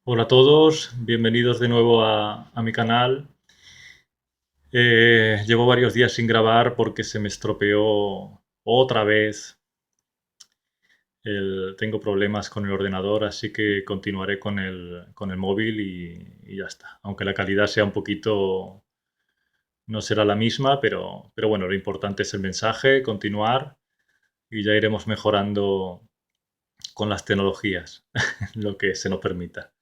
Hola a todos, bienvenidos de nuevo a mi canal. Llevo varios días sin grabar porque se me estropeó otra vez. Tengo problemas con el ordenador, así que continuaré con el móvil y ya está. Aunque la calidad sea un poquito, no será la misma, pero bueno, lo importante es el mensaje, continuar y ya iremos mejorando con las tecnologías, lo que se nos permita.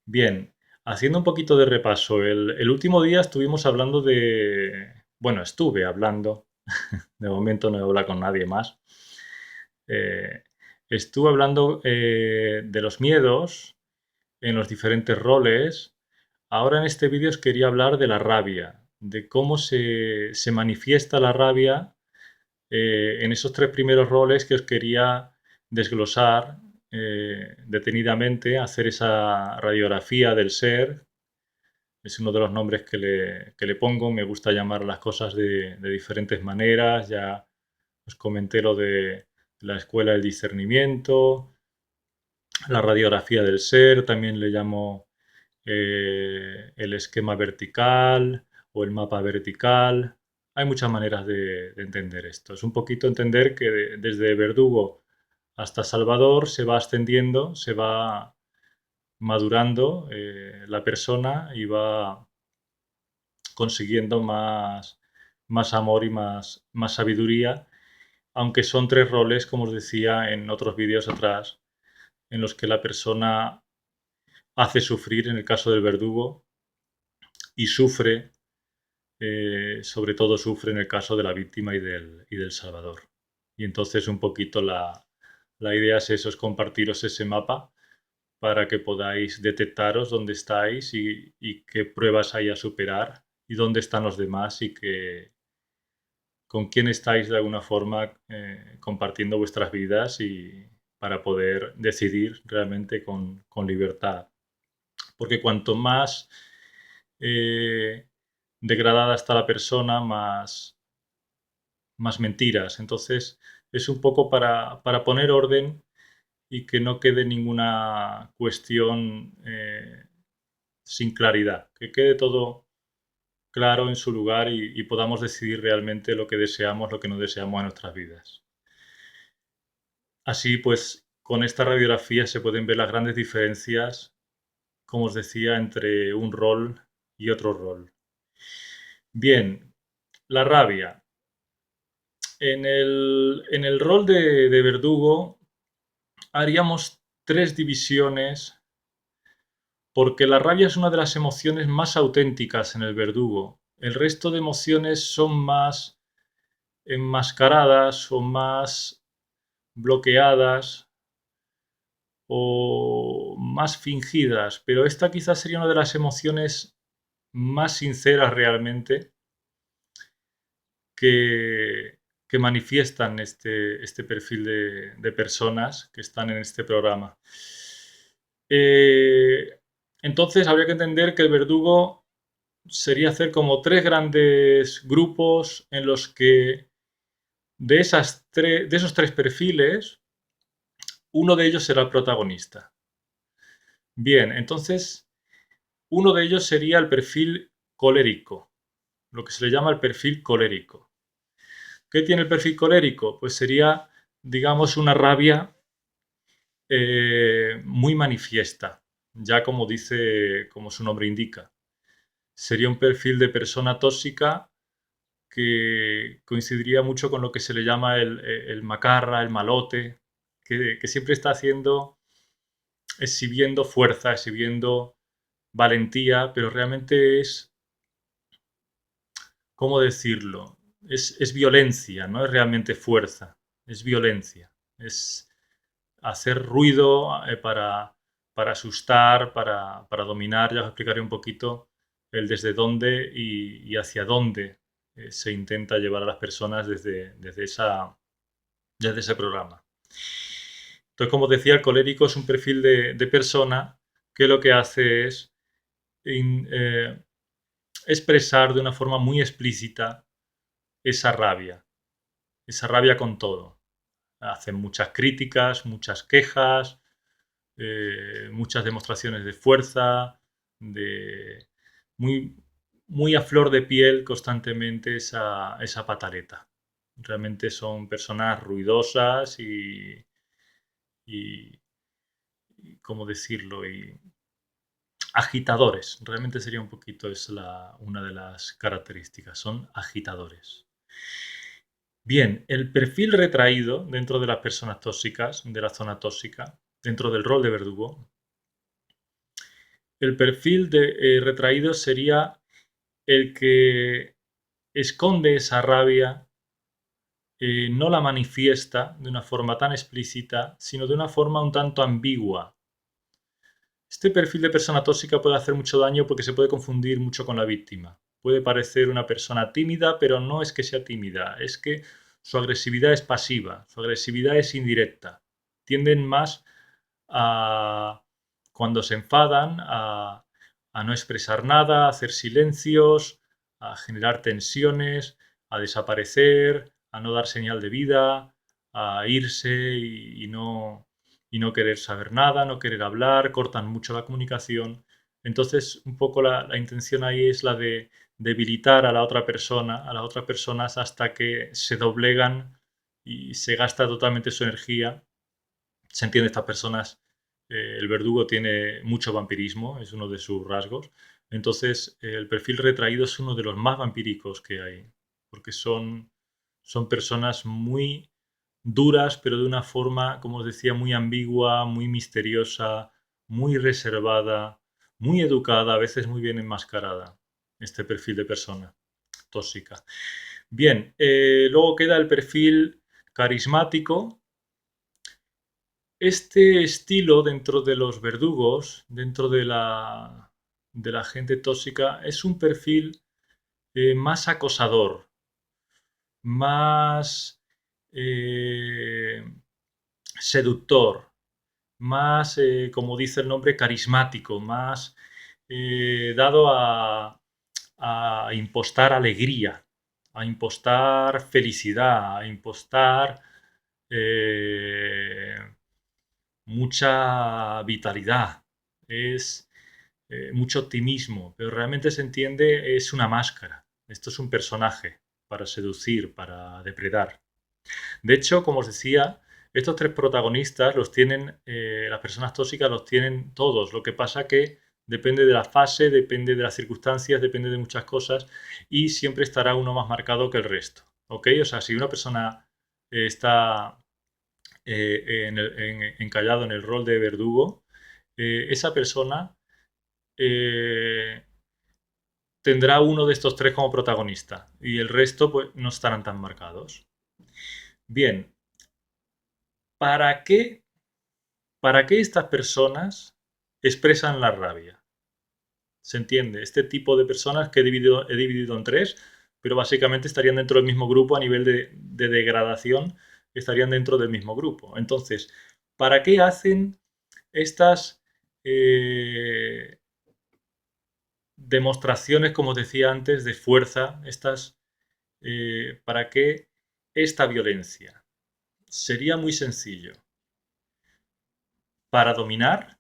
Bien, haciendo un poquito de repaso, el último día estuvimos hablando bueno, estuve hablando, de momento no he hablado con nadie más. Eh, Estuve hablando de los miedos en los diferentes roles. Ahora en este vídeo os quería hablar de la rabia, de cómo se manifiesta la rabia en esos tres primeros roles que os quería desglosar detenidamente, hacer esa radiografía del ser. Es uno de los nombres que le pongo. Me gusta llamar las cosas de diferentes maneras. Ya os comenté lo de la escuela del discernimiento, la radiografía del ser, también le llamo el esquema vertical o el mapa vertical. Hay muchas maneras de entender esto. Es un poquito entender que desde Verdugo hasta Salvador se va ascendiendo, se va madurando la persona y va consiguiendo más amor y más sabiduría, aunque son tres roles, como os decía en otros vídeos atrás, en los que la persona hace sufrir en el caso del verdugo y sufre, sobre todo sufre en el caso de la víctima y del salvador. Y entonces un poquito la idea es eso, es compartiros ese mapa para que podáis detectaros dónde estáis y qué pruebas hay a superar y dónde están los demás y con quién estáis de alguna forma compartiendo vuestras vidas y para poder decidir realmente con libertad. Porque cuanto más eh, degradada está la persona, más mentiras. Entonces es un poco para poner orden y que no quede ninguna cuestión sin claridad, que quede todo claro en su lugar y podamos decidir realmente lo que deseamos, lo que no deseamos en nuestras vidas. Así pues, con esta radiografía se pueden ver las grandes diferencias, como os decía, entre un rol y otro rol. Bien, la rabia. En el rol de verdugo haríamos tres divisiones porque la rabia es una de las emociones más auténticas en el verdugo. El resto de emociones son más enmascaradas o más bloqueadas o más fingidas, pero esta quizás sería una de las emociones más sinceras realmente que, que manifiestan este perfil de personas que están en este programa. Eh, entonces habría que entender que el verdugo sería hacer como tres grandes grupos en los que de esos tres perfiles, uno de ellos será el protagonista. Bien, entonces uno de ellos sería el perfil colérico, lo que se le llama el perfil colérico. ¿Qué tiene el perfil colérico? Pues sería, digamos, una rabia muy manifiesta, ya como dice, como su nombre indica. Sería un perfil de persona tóxica que coincidiría mucho con lo que se le llama el macarra, el malote, que siempre está haciendo, exhibiendo fuerza, exhibiendo valentía, pero realmente es, ¿cómo decirlo? Es violencia, no es realmente fuerza, es violencia. Es hacer ruido para asustar, para dominar. Ya os explicaré un poquito el desde dónde y hacia dónde se intenta llevar a las personas desde ese programa. Entonces, como decía, el colérico es un perfil de persona que lo que hace es in- eh, expresar de una forma muy explícita esa rabia con todo. Hacen muchas críticas, muchas quejas, muchas demostraciones de fuerza, muy, muy a flor de piel constantemente esa pataleta. Realmente son personas ruidosas y ¿cómo decirlo? Y agitadores. Realmente sería un poquito una de las características. Son agitadores. Bien, el perfil retraído dentro de las personas tóxicas, de la zona tóxica, dentro del rol de verdugo, el perfil retraído sería el que esconde esa rabia, no la manifiesta de una forma tan explícita, sino de una forma un tanto ambigua. Este perfil de persona tóxica puede hacer mucho daño porque se puede confundir mucho con la víctima. Puede parecer una persona tímida, pero no es que sea tímida, es que su agresividad es pasiva, su agresividad es indirecta. Tienden más a, cuando se enfadan, a no expresar nada, a hacer silencios, a generar tensiones, a desaparecer, a no dar señal de vida, a irse y no querer saber nada, no querer hablar, cortan mucho la comunicación. Entonces, un poco la intención ahí es la de debilitar a la otra persona, a las otras personas hasta que se doblegan y se gasta totalmente su energía. Se entiende, estas personas, el verdugo tiene mucho vampirismo, es uno de sus rasgos. Entonces, el perfil retraído es uno de los más vampíricos que hay, porque son personas muy duras, pero de una forma, como os decía, muy ambigua, muy misteriosa, muy reservada, muy educada, a veces muy bien enmascarada, este perfil de persona tóxica. Bien, luego queda el perfil carismático. Este estilo dentro de los verdugos, dentro de la gente tóxica, es un perfil más acosador, más eh, seductor, más, como dice el nombre, carismático, más dado a impostar alegría, a impostar felicidad, a impostar eh, mucha vitalidad, es mucho optimismo, pero realmente se entiende es una máscara. Esto es un personaje para seducir, para depredar. De hecho, como os decía, estos tres protagonistas los tienen, las personas tóxicas los tienen todos. Lo que pasa que depende de la fase, depende de las circunstancias, depende de muchas cosas y siempre estará uno más marcado que el resto. ¿Ok? O sea, si una persona está encallado en el rol de verdugo, esa persona eh, tendrá uno de estos tres como protagonista y el resto pues, no estarán tan marcados. Bien, ¿para qué, ¿para qué estas personas expresan la rabia? ¿Se entiende? Este tipo de personas que he dividido en tres, pero básicamente estarían dentro del mismo grupo a nivel de degradación, estarían dentro del mismo grupo. Entonces, ¿para qué hacen estas demostraciones, como decía antes, de fuerza? ¿Para qué esta violencia? Sería muy sencillo. Para dominar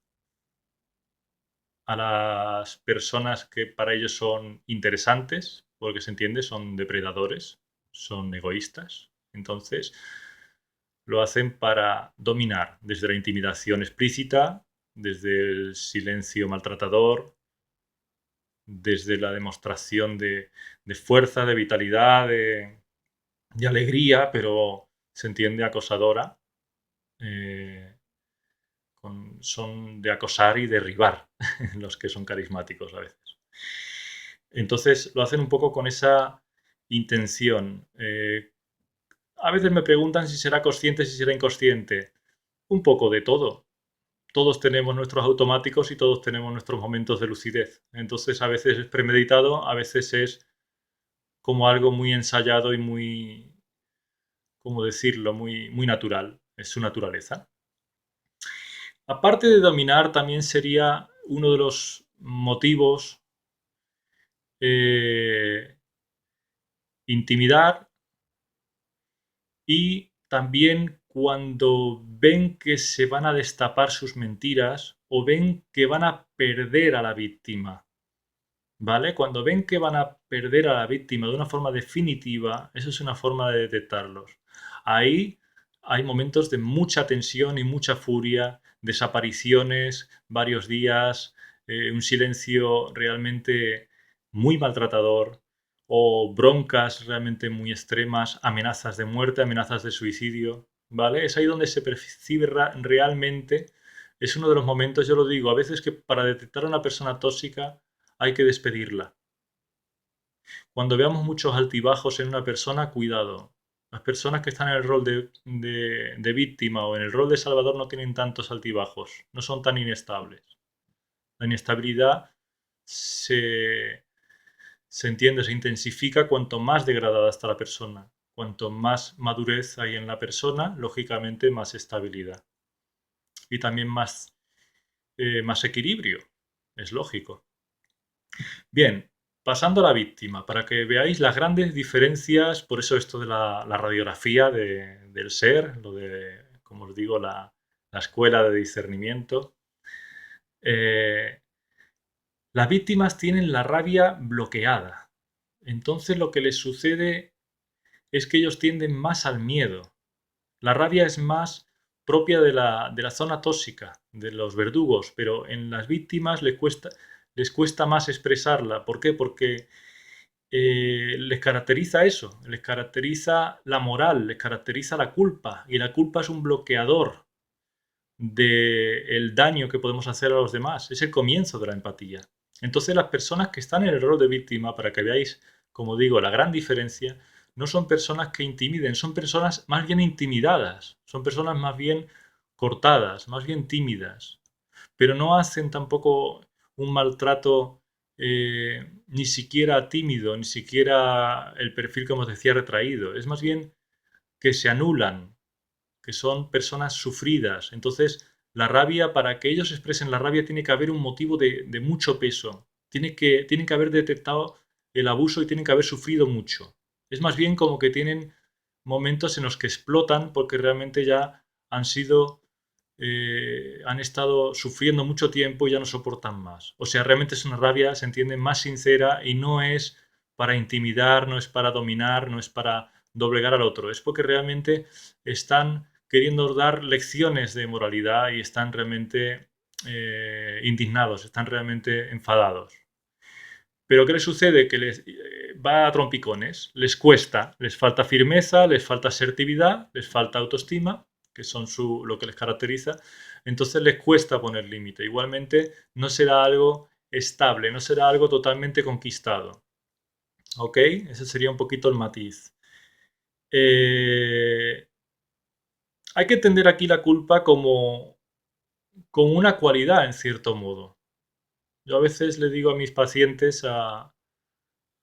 a las personas que para ellos son interesantes, porque se entiende, son depredadores, son egoístas. Entonces, lo hacen para dominar desde la intimidación explícita, desde el silencio maltratador, desde la demostración de fuerza, de vitalidad, de alegría, pero se entiende acosadora. Eh, son de acosar y derribar los que son carismáticos a veces. Entonces lo hacen un poco con esa intención. A veces me preguntan si será consciente, si será inconsciente. Un poco de todo. Todos tenemos nuestros automáticos y todos tenemos nuestros momentos de lucidez. Entonces a veces es premeditado, a veces es como algo muy ensayado y muy, ¿cómo decirlo?, muy natural. Es su naturaleza. Aparte de dominar, también sería uno de los motivos intimidar y también cuando ven que se van a destapar sus mentiras o ven que van a perder a la víctima. ¿Vale? Cuando ven que van a perder a la víctima de una forma definitiva, eso es una forma de detectarlos. Ahí hay momentos de mucha tensión y mucha furia, desapariciones, varios días, un silencio realmente muy maltratador o broncas realmente muy extremas, amenazas de muerte, amenazas de suicidio, ¿vale? Es ahí donde se percibe realmente, es uno de los momentos, yo lo digo, a veces que para detectar a una persona tóxica hay que despedirla. Cuando veamos muchos altibajos en una persona, cuidado. Las personas que están en el rol de víctima o en el rol de salvador no tienen tantos altibajos, no son tan inestables. La inestabilidad se entiende, se intensifica cuanto más degradada está la persona. Cuanto más madurez hay en la persona, lógicamente más estabilidad. Y también más equilibrio, es lógico. Bien, pasando a la víctima, para que veáis las grandes diferencias, por eso esto de la radiografía del ser, lo de, como os digo, la escuela de discernimiento. Las víctimas tienen la rabia bloqueada. Entonces lo que les sucede es que ellos tienden más al miedo. La rabia es más propia de la zona tóxica, de los verdugos, pero en las víctimas les cuesta más expresarla. ¿Por qué? Porque les caracteriza eso, les caracteriza la moral, les caracteriza la culpa, y la culpa es un bloqueador del daño que podemos hacer a los demás, es el comienzo de la empatía. Entonces las personas que están en el rol de víctima, para que veáis, como digo, la gran diferencia, no son personas que intimiden, son personas más bien intimidadas, son personas más bien cortadas, más bien tímidas, pero no hacen tampoco un maltrato ni siquiera tímido, ni siquiera el perfil, como os decía, retraído. Es más bien que se anulan, que son personas sufridas. Entonces, la rabia, para que ellos expresen la rabia, tiene que haber un motivo de mucho peso. Tienen que haber detectado el abuso y tienen que haber sufrido mucho. Es más bien como que tienen momentos en los que explotan porque realmente ya han estado sufriendo mucho tiempo y ya no soportan más. O sea, realmente es una rabia, se entiende, más sincera y no es para intimidar, no es para dominar, no es para doblegar al otro. Es porque realmente están queriendo dar lecciones de moralidad y están realmente indignados, están realmente enfadados. Pero ¿qué les sucede? Que les va a trompicones, les cuesta, les falta firmeza, les falta asertividad, les falta autoestima, que son lo que les caracteriza, entonces les cuesta poner límite. Igualmente no será algo estable, no será algo totalmente conquistado. ¿Ok? Ese sería un poquito el matiz. Eh, Hay que entender aquí la culpa como una cualidad, en cierto modo. Yo a veces le digo a mis pacientes, a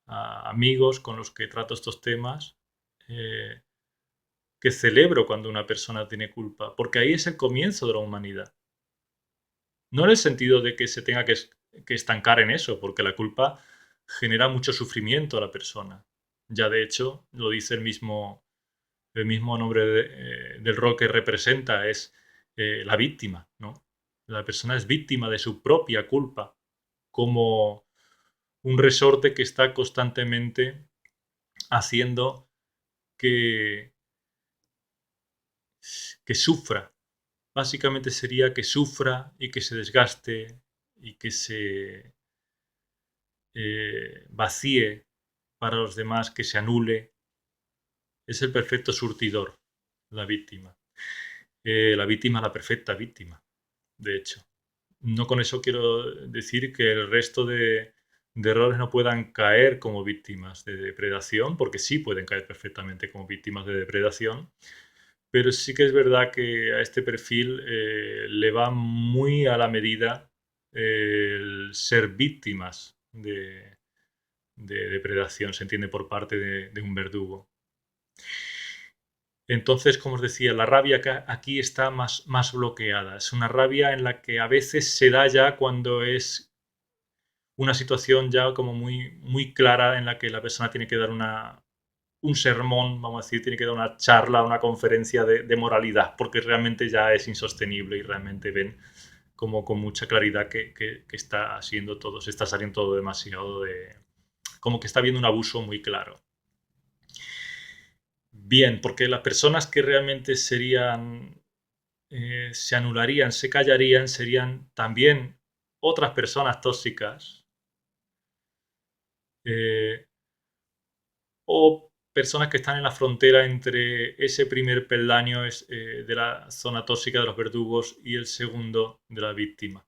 amigos con los que trato estos temas, eh, que celebro cuando una persona tiene culpa, porque ahí es el comienzo de la humanidad. No en el sentido de que se tenga que estancar en eso, porque la culpa genera mucho sufrimiento a la persona. Ya de hecho, lo dice el mismo nombre del rol que representa, es la víctima, ¿no? La persona es víctima de su propia culpa, como un resorte que está constantemente haciendo que, que sufra. Básicamente sería que sufra y que se desgaste y que se vacíe para los demás, que se anule. Es el perfecto surtidor, la víctima. La víctima, la perfecta víctima, de hecho. No con eso quiero decir que el resto de errores no puedan caer como víctimas de depredación, porque sí pueden caer perfectamente como víctimas de depredación, pero sí que es verdad que a este perfil le va muy a la medida el ser víctimas de depredación, se entiende, por parte de un verdugo. Entonces, como os decía, la rabia aquí está más bloqueada. Es una rabia en la que a veces se da ya cuando es una situación ya como muy, muy clara en la que la persona tiene que dar un sermón, vamos a decir, tiene que dar una charla, una conferencia de moralidad, porque realmente ya es insostenible y realmente ven como con mucha claridad que está siendo todo, se está saliendo todo demasiado de... como que está habiendo un abuso muy claro. Bien, porque las personas que realmente serían, se anularían, se callarían, serían también otras personas tóxicas eh, o personas que están en la frontera entre ese primer peldaño de la zona tóxica de los verdugos y el segundo de la víctima,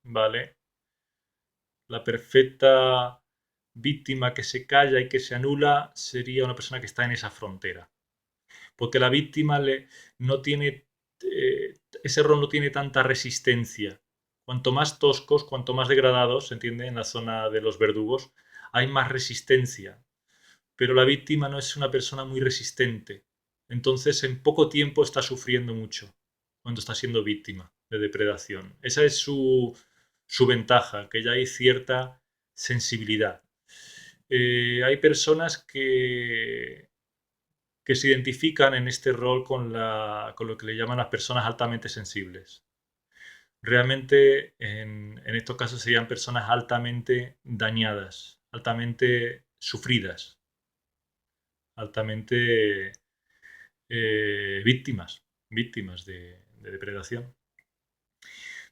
¿vale? La perfecta víctima que se calla y que se anula sería una persona que está en esa frontera. Porque la víctima no tiene, ese rol no tiene tanta resistencia. Cuanto más toscos, cuanto más degradados, ¿se entiende? En la zona de los verdugos, hay más resistencia. Pero la víctima no es una persona muy resistente. Entonces, en poco tiempo está sufriendo mucho cuando está siendo víctima de depredación. Esa es su ventaja, que ya hay cierta sensibilidad. Hay personas que se identifican en este rol con lo que le llaman las personas altamente sensibles. Realmente en estos casos serían personas altamente dañadas, altamente sufridas, altamente víctimas de depredación.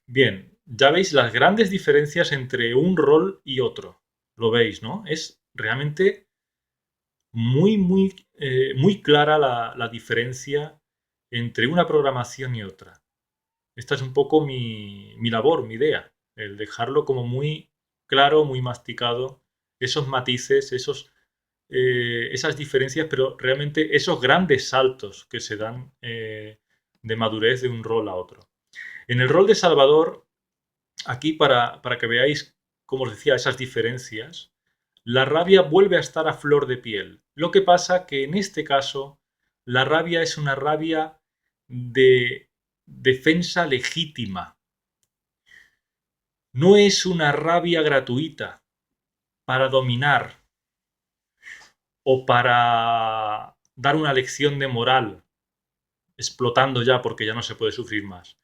Bien, ya veis las grandes diferencias entre un rol y otro. Lo veis, ¿no? Es realmente muy clara la diferencia entre una programación y otra. Esta es un poco mi labor, mi idea, el dejarlo como muy claro, muy masticado, esos matices, esas diferencias, pero realmente esos grandes saltos que se dan de madurez de un rol a otro. En el rol de Salvador, aquí para que veáis, como os decía, esas diferencias, la rabia vuelve a estar a flor de piel. Lo que pasa que en este caso, la rabia es una rabia de defensa legítima. No es una rabia gratuita para dominar o para dar una lección de moral, explotando ya porque ya no se puede sufrir más.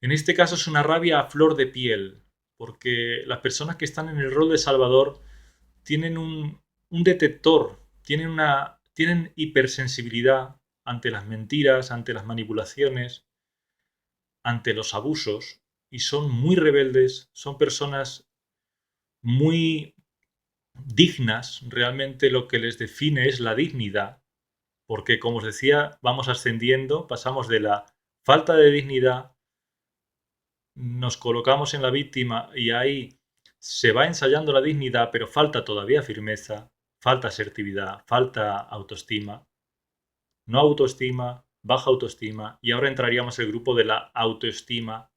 En este caso es una rabia a flor de piel, porque las personas que están en el rol de Salvador tienen un detector, tienen hipersensibilidad ante las mentiras, ante las manipulaciones, ante los abusos, y son muy rebeldes, son personas muy dignas, realmente lo que les define es la dignidad, porque como os decía, vamos ascendiendo, pasamos de la falta de dignidad, nos colocamos en la víctima y ahí se va ensayando la dignidad, pero falta todavía firmeza, falta asertividad, falta autoestima, no autoestima, baja autoestima, y ahora entraríamos en el grupo de la autoestima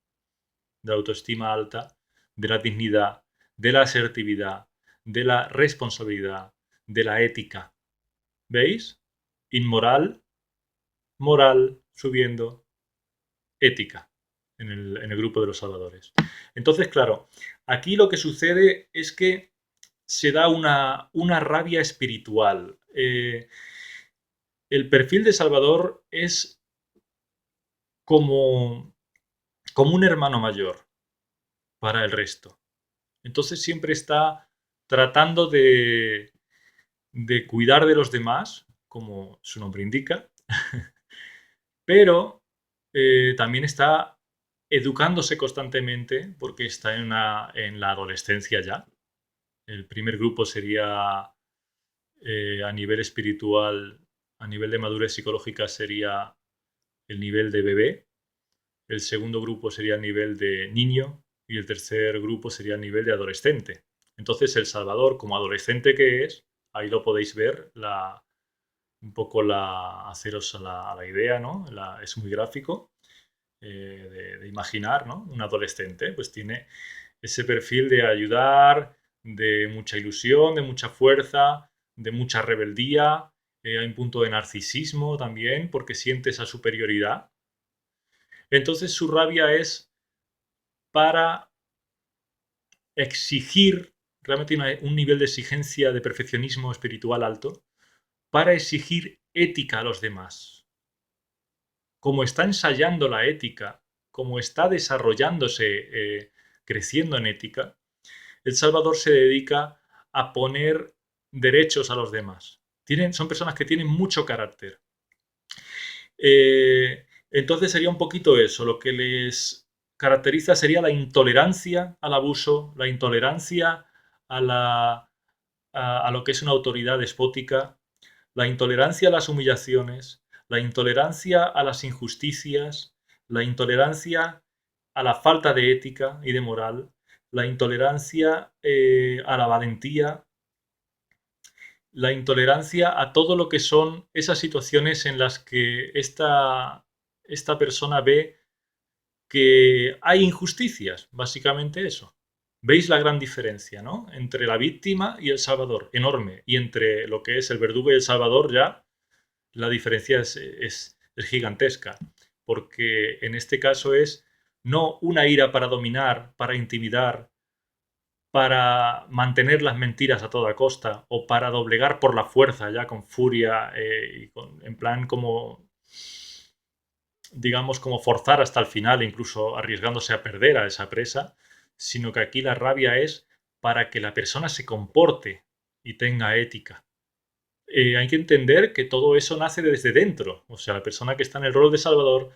alta, de la dignidad, de la asertividad, de la responsabilidad, de la ética. ¿Veis? Inmoral, moral, subiendo, ética en el grupo de los salvadores. Entonces, claro, aquí lo que sucede es que se da una rabia espiritual. El perfil de Salvador es como, como un hermano mayor para el resto. Entonces siempre está tratando de cuidar de los demás, como su nombre indica, pero también está educándose constantemente porque está en la adolescencia ya. El primer grupo sería a nivel espiritual, a nivel de madurez psicológica sería el nivel de bebé, el segundo grupo sería el nivel de niño y el tercer grupo sería el nivel de adolescente. Entonces El Salvador, como adolescente que es, ahí lo podéis ver, un poco haceros a la idea, ¿no? Es muy gráfico de imaginar, ¿no? Un adolescente, pues tiene ese perfil de ayudar, de mucha ilusión, de mucha fuerza, de mucha rebeldía. Hay un punto de narcisismo también, porque siente esa superioridad. Entonces su rabia es para exigir, realmente tiene un nivel de exigencia de perfeccionismo espiritual alto, para exigir ética a los demás. Como está ensayando la ética, como está desarrollándose, creciendo en ética, El Salvador se dedica a poner derechos a los demás. Son personas que tienen mucho carácter. Entonces sería un poquito eso, lo que les caracteriza sería la intolerancia al abuso, la intolerancia a lo que es una autoridad despótica, la intolerancia a las humillaciones, la intolerancia a las injusticias, la intolerancia a la falta de ética y de moral, la intolerancia a la valentía, la intolerancia a todo lo que son esas situaciones en las que esta persona ve que hay injusticias, básicamente eso. ¿Veis la gran diferencia, ¿no? Entre la víctima y el salvador, enorme. Y entre lo que es el verdugo y el salvador ya la diferencia es gigantesca. Porque en este caso es no una ira para dominar, para intimidar, para mantener las mentiras a toda costa o para doblegar por la fuerza ya con furia en plan como digamos como forzar hasta el final incluso arriesgándose a perder a esa presa, sino que aquí la rabia es para que la persona se comporte y tenga ética. Hay que entender que todo eso nace desde dentro, o sea, la persona que está en el rol de Salvador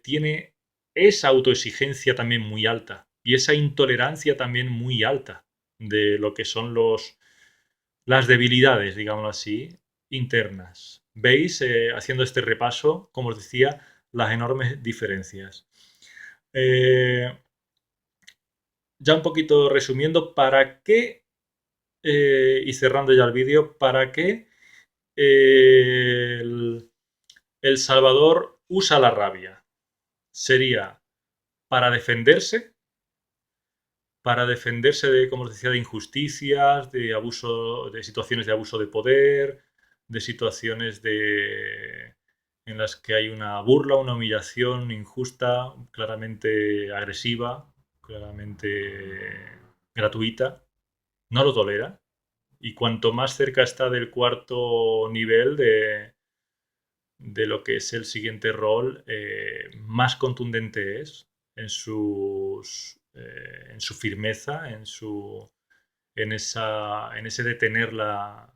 tiene esa autoexigencia también muy alta y esa intolerancia también muy alta de lo que son las debilidades, digámoslo así, internas. ¿Veis, haciendo este repaso, como os decía, las enormes diferencias? Ya un poquito resumiendo, ¿para qué, y cerrando ya el vídeo, para qué el Salvador usa la rabia? Sería para defenderse de, como os decía, de injusticias, de abuso, de situaciones de abuso de poder, de situaciones en las que hay una burla, una humillación injusta, claramente agresiva, claramente gratuita. No lo tolera. Y cuanto más cerca está del cuarto nivel de lo que es el siguiente rol, más contundente es en su firmeza, en ese detener la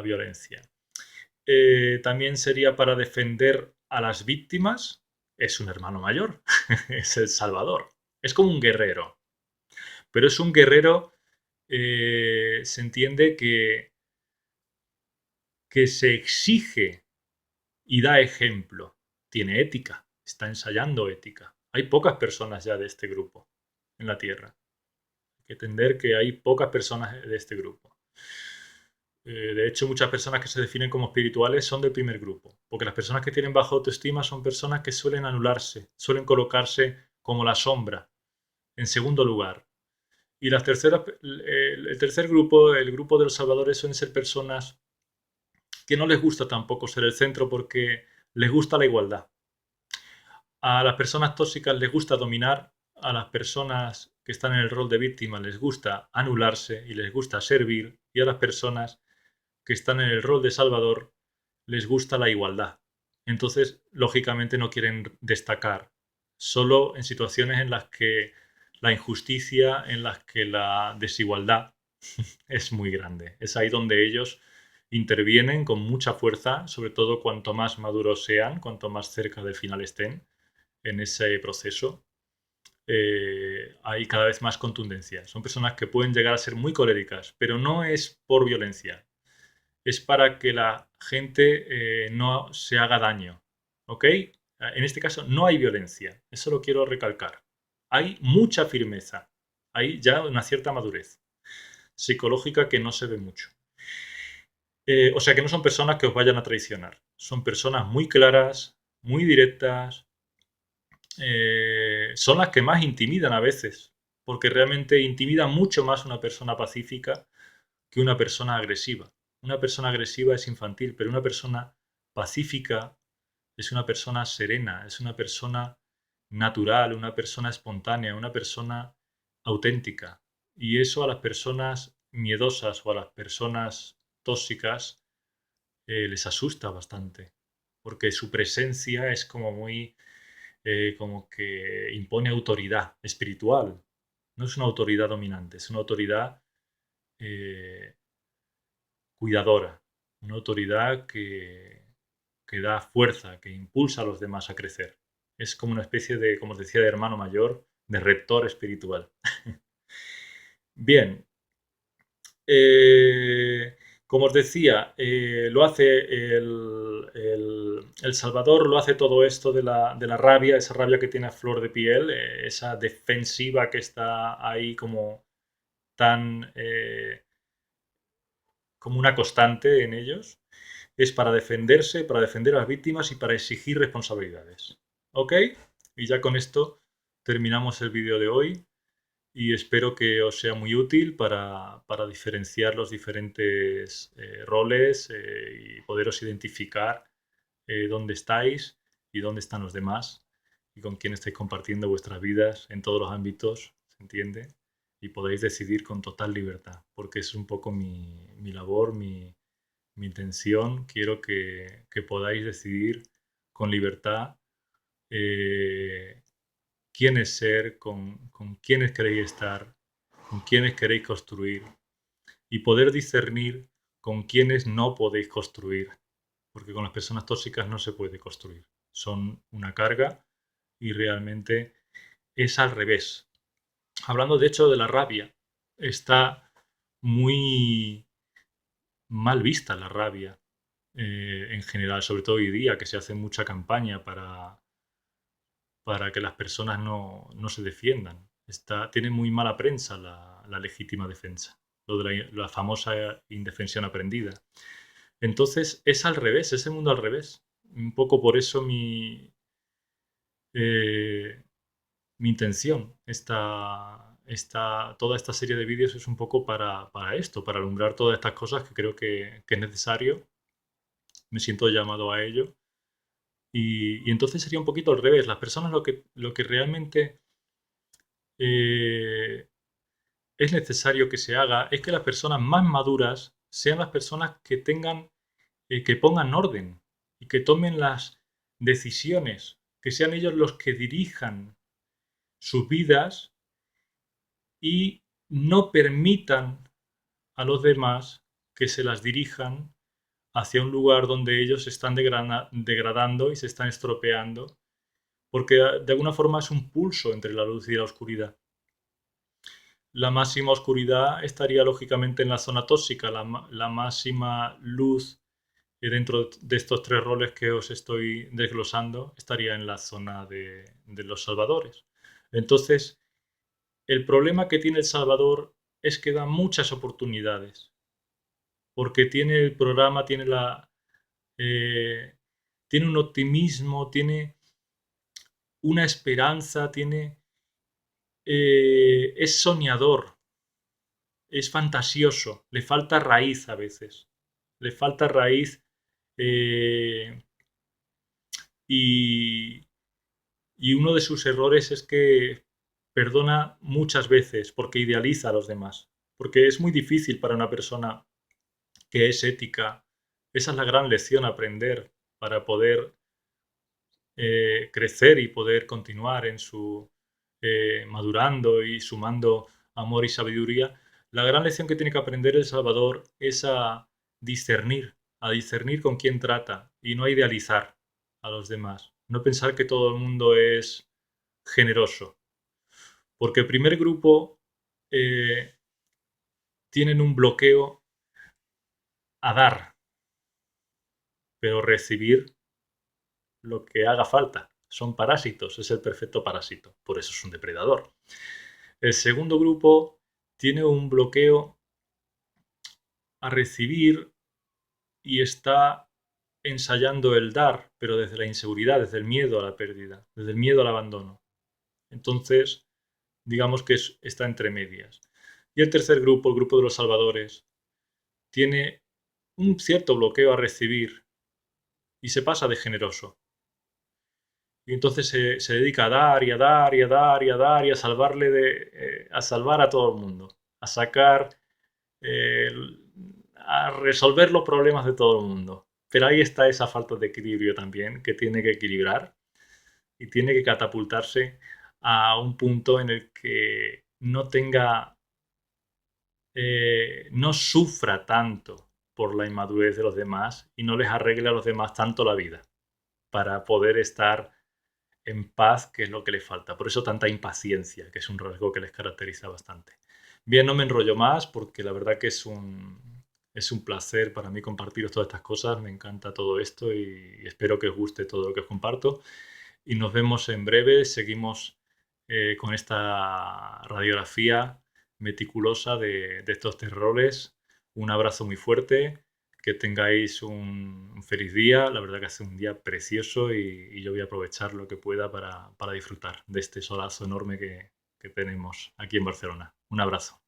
violencia. También sería para defender a las víctimas. Es un hermano mayor, es el Salvador. Es como un guerrero, pero es un guerrero, se entiende que se exige y da ejemplo. Tiene ética, está ensayando ética. Hay pocas personas ya de este grupo en la Tierra. Hay que entender que hay pocas personas de este grupo. De hecho, muchas personas que se definen como espirituales son del primer grupo, porque las personas que tienen baja autoestima son personas que suelen anularse, suelen colocarse como la sombra, en segundo lugar. Y el tercer grupo, el grupo de los salvadores, suelen ser personas que no les gusta tampoco ser el centro porque les gusta la igualdad. A las personas tóxicas les gusta dominar, a las personas que están en el rol de víctima les gusta anularse y les gusta servir, y a las personas que están en el rol de salvador les gusta la igualdad. Entonces, lógicamente no quieren destacar, solo en situaciones en las que la injusticia, en las que la desigualdad es muy grande. Es ahí donde ellos intervienen con mucha fuerza, sobre todo cuanto más maduros sean, cuanto más cerca del final estén en ese proceso, hay cada vez más contundencia. Son personas que pueden llegar a ser muy coléricas, pero no es por violencia, es para que la gente no se haga daño. ¿Ok? En este caso no hay violencia, eso lo quiero recalcar. Hay mucha firmeza, hay ya una cierta madurez psicológica que no se ve mucho. O sea que no son personas que os vayan a traicionar, son personas muy claras, muy directas, son las que más intimidan a veces, porque realmente intimida mucho más una persona pacífica que una persona agresiva. Una persona agresiva es infantil, pero una persona pacífica es una persona serena, es una persona natural, una persona espontánea, una persona auténtica. Y eso a las personas miedosas o a las personas tóxicas les asusta bastante, porque su presencia es como muy, como que impone autoridad espiritual. No es una autoridad dominante, es una autoridad eh, cuidadora, una autoridad que da fuerza, que impulsa a los demás a crecer. Es como una especie de, como os decía, de hermano mayor, de rector espiritual. Bien, como os decía, lo hace el Salvador, lo hace todo esto de la rabia, esa rabia que tiene a flor de piel, esa defensiva que está ahí como tan como una constante en ellos, es para defenderse, para defender a las víctimas y para exigir responsabilidades. ¿Ok? Y ya con esto terminamos el vídeo de hoy y espero que os sea muy útil para diferenciar los diferentes roles y poderos identificar dónde estáis y dónde están los demás y con quién estáis compartiendo vuestras vidas en todos los ámbitos, ¿se entiende? Y podéis decidir con total libertad, porque es un poco mi labor, mi intención. Quiero que podáis decidir con libertad eh, quiénes ser, con quiénes queréis estar, con quiénes queréis construir y poder discernir con quiénes no podéis construir, porque con las personas tóxicas no se puede construir. Son una carga y realmente es al revés. Hablando de hecho de la rabia, está muy mal vista la rabia en general, sobre todo hoy día, que se hace mucha campaña para que las personas no se defiendan. Tiene muy mala prensa la legítima defensa, lo de la famosa indefensión aprendida. Entonces es al revés, es el mundo al revés. Un poco por eso eh, mi intención, toda esta serie de vídeos es un poco para esto, para alumbrar todas estas cosas que creo que es necesario. Me siento llamado a ello. Y entonces sería un poquito al revés. Las personas lo que realmente eh, es necesario que se haga es que las personas más maduras sean las personas que tengan, que pongan orden y que tomen las decisiones, que sean ellos los que dirijan sus vidas y no permitan a los demás que se las dirijan hacia un lugar donde ellos se están degradando y se están estropeando, porque de alguna forma es un pulso entre la luz y la oscuridad. La máxima oscuridad estaría lógicamente en la zona tóxica, la máxima luz dentro de estos tres roles que os estoy desglosando estaría en la zona de los salvadores. Entonces, el problema que tiene El Salvador es que da muchas oportunidades, porque tiene el programa, eh, tiene un optimismo, tiene una esperanza, es soñador, es fantasioso, le falta raíz a veces, le falta raíz eh, y, y uno de sus errores es que perdona muchas veces porque idealiza a los demás, porque es muy difícil para una persona que es ética. Esa es la gran lección a aprender para poder crecer y poder continuar en su madurando y sumando amor y sabiduría. La gran lección que tiene que aprender El Salvador es a discernir con quién trata y no a idealizar a los demás. No pensar que todo el mundo es generoso. Porque el primer grupo eh, tienen un bloqueo a dar, pero recibir lo que haga falta. Son parásitos, es el perfecto parásito, por eso es un depredador. El segundo grupo tiene un bloqueo a recibir y está ensayando el dar, pero desde la inseguridad, desde el miedo a la pérdida, desde el miedo al abandono. Entonces, digamos que está entre medias. Y el tercer grupo, el grupo de los salvadores, tiene un cierto bloqueo a recibir y se pasa de generoso. Y entonces se dedica a dar y a dar y a dar y a dar y a a salvar a todo el mundo, a sacar, eh, a resolver los problemas de todo el mundo. pero ahí está esa falta de equilibrio también, que tiene que equilibrar y tiene que catapultarse a un punto en el que no tenga, no sufra tanto por la inmadurez de los demás y no les arregle a los demás tanto la vida para poder estar en paz, que es lo que les falta. Por eso tanta impaciencia, que es un rasgo que les caracteriza bastante. Bien, no me enrollo más porque la verdad que es un placer para mí compartir todas estas cosas. Me encanta todo esto y espero que os guste todo lo que os comparto. Y nos vemos en breve. Seguimos con esta radiografía meticulosa de estos terrores. Un abrazo muy fuerte, que tengáis un feliz día. La verdad que hace un día precioso y yo voy a aprovechar lo que pueda para disfrutar de este solazo enorme que tenemos aquí en Barcelona. Un abrazo.